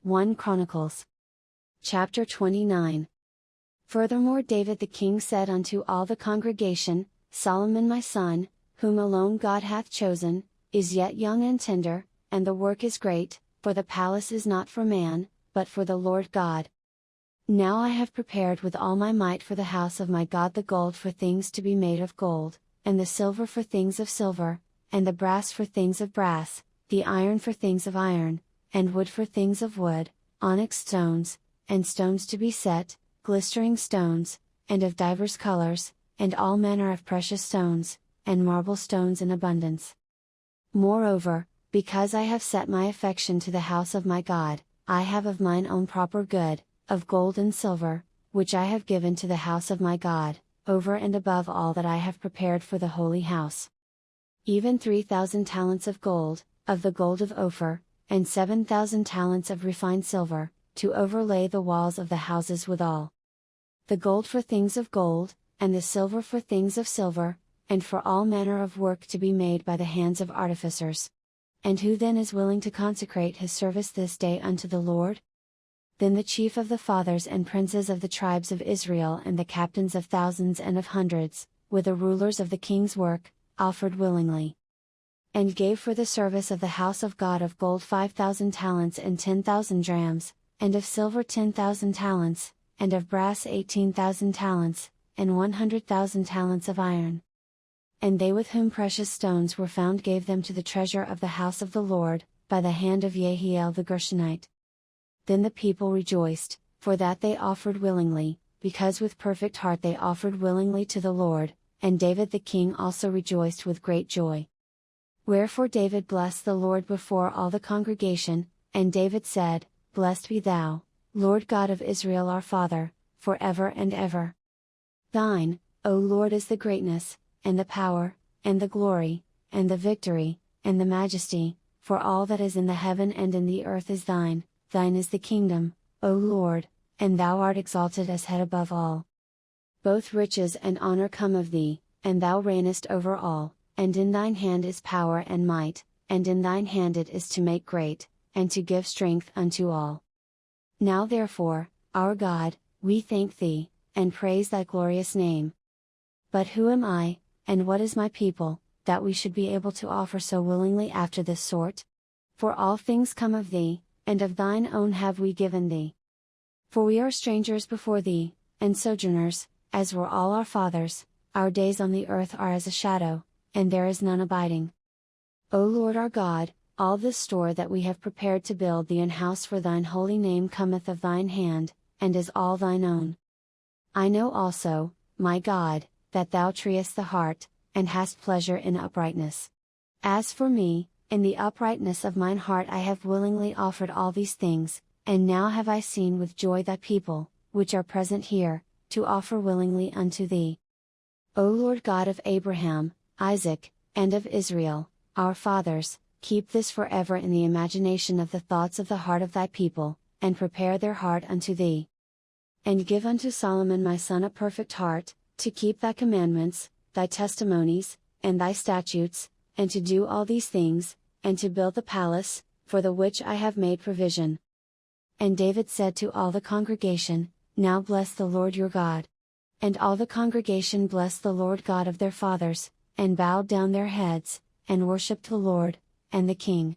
1 Chronicles. Chapter 29. Furthermore David the king said unto all the congregation, Solomon my son, whom alone God hath chosen, is yet young and tender, and the work is great, for the palace is not for man, but for the Lord God. Now I have prepared with all my might for the house of my God the gold for things to be made of gold, and the silver for things of silver, and the brass for things of brass, the iron for things of iron, and wood for things of wood, onyx stones, and stones to be set, glistering stones, and of divers colors, and all manner of precious stones, and marble stones in abundance. Moreover, because I have set my affection to the house of my God, I have of mine own proper good, of gold and silver, which I have given to the house of my God, over and above all that I have prepared for the holy house. Even 3,000 talents of gold, of the gold of Ophir, and 7,000 talents of refined silver, to overlay the walls of the houses withal. The gold for things of gold, and the silver for things of silver, and for all manner of work to be made by the hands of artificers. And who then is willing to consecrate his service this day unto the Lord? Then the chief of the fathers and princes of the tribes of Israel and the captains of thousands and of hundreds, with the rulers of the king's work, offered willingly. And gave for the service of the house of God of gold 5,000 talents and 10,000 drams, and of silver 10,000 talents, and of brass 18,000 talents, and 100,000 talents of iron. And they with whom precious stones were found gave them to the treasure of the house of the Lord, by the hand of Jehiel the Gershonite. Then the people rejoiced, for that they offered willingly, because with perfect heart they offered willingly to the Lord, and David the king also rejoiced with great joy. Wherefore David blessed the Lord before all the congregation, and David said, Blessed be thou, Lord God of Israel our Father, for ever and ever. Thine, O Lord, is the greatness, and the power, and the glory, and the victory, and the majesty, for all that is in the heaven and in the earth is thine. Thine is the kingdom, O Lord, and thou art exalted as head above all. Both riches and honor come of thee, and thou reignest over all, and in thine hand is power and might, and in thine hand it is to make great, and to give strength unto all. Now therefore, our God, we thank thee, and praise thy glorious name. But who am I, and what is my people, that we should be able to offer so willingly after this sort? For all things come of thee, and of thine own have we given thee. For we are strangers before thee, and sojourners, as were all our fathers, our days on the earth are as a shadow, and there is none abiding. O Lord our God, all this store that we have prepared to build thee an house for thine holy name cometh of thine hand, and is all thine own. I know also, my God, that thou triest the heart, and hast pleasure in uprightness. As for me, in the uprightness of mine heart I have willingly offered all these things, and now have I seen with joy thy people, which are present here, to offer willingly unto thee. O Lord God of Abraham, Isaac, and of Israel, our fathers, keep this forever in the imagination of the thoughts of the heart of thy people, and prepare their heart unto thee. And give unto Solomon my son a perfect heart, to keep thy commandments, thy testimonies, and thy statutes, and to do all these things, and to build the palace, for the which I have made provision. And David said to all the congregation, Now bless the Lord your God. And all the congregation blessed the Lord God of their fathers, and bowed down their heads, and worshipped the Lord, and the king.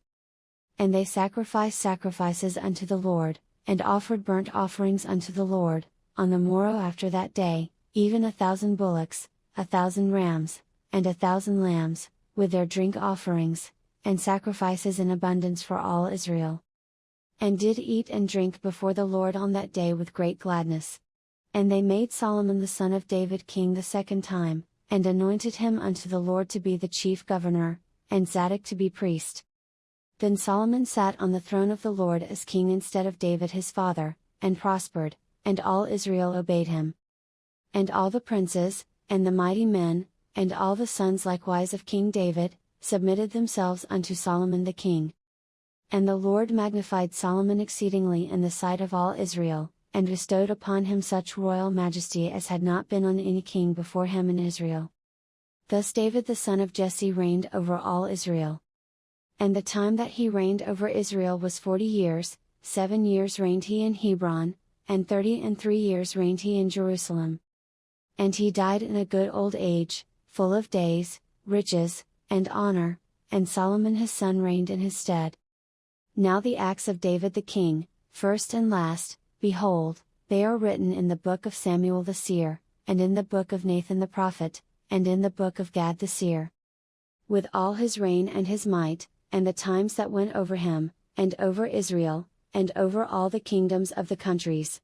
And they sacrificed sacrifices unto the Lord, and offered burnt offerings unto the Lord, on the morrow after that day, even 1,000 bullocks, 1,000 rams, and 1,000 lambs, with their drink offerings, and sacrifices in abundance for all Israel. And did eat and drink before the Lord on that day with great gladness. And they made Solomon the son of David king the second time, and anointed him unto the Lord to be the chief governor, and Zadok to be priest. Then Solomon sat on the throne of the Lord as king instead of David his father, and prospered, and all Israel obeyed him. And all the princes, and the mighty men, and all the sons likewise of King David, submitted themselves unto Solomon the king. And the Lord magnified Solomon exceedingly in the sight of all Israel, and bestowed upon him such royal majesty as had not been on any king before him in Israel. Thus David the son of Jesse reigned over all Israel. And the time that he reigned over Israel was 40 years, 7 years reigned he in Hebron, and 33 years reigned he in Jerusalem. And he died in a good old age, full of days, riches, and honor, and Solomon his son reigned in his stead. Now the acts of David the king, first and last, behold, they are written in the book of Samuel the seer, and in the book of Nathan the prophet, and in the book of Gad the seer. With all his reign and his might, and the times that went over him, and over Israel, and over all the kingdoms of the countries,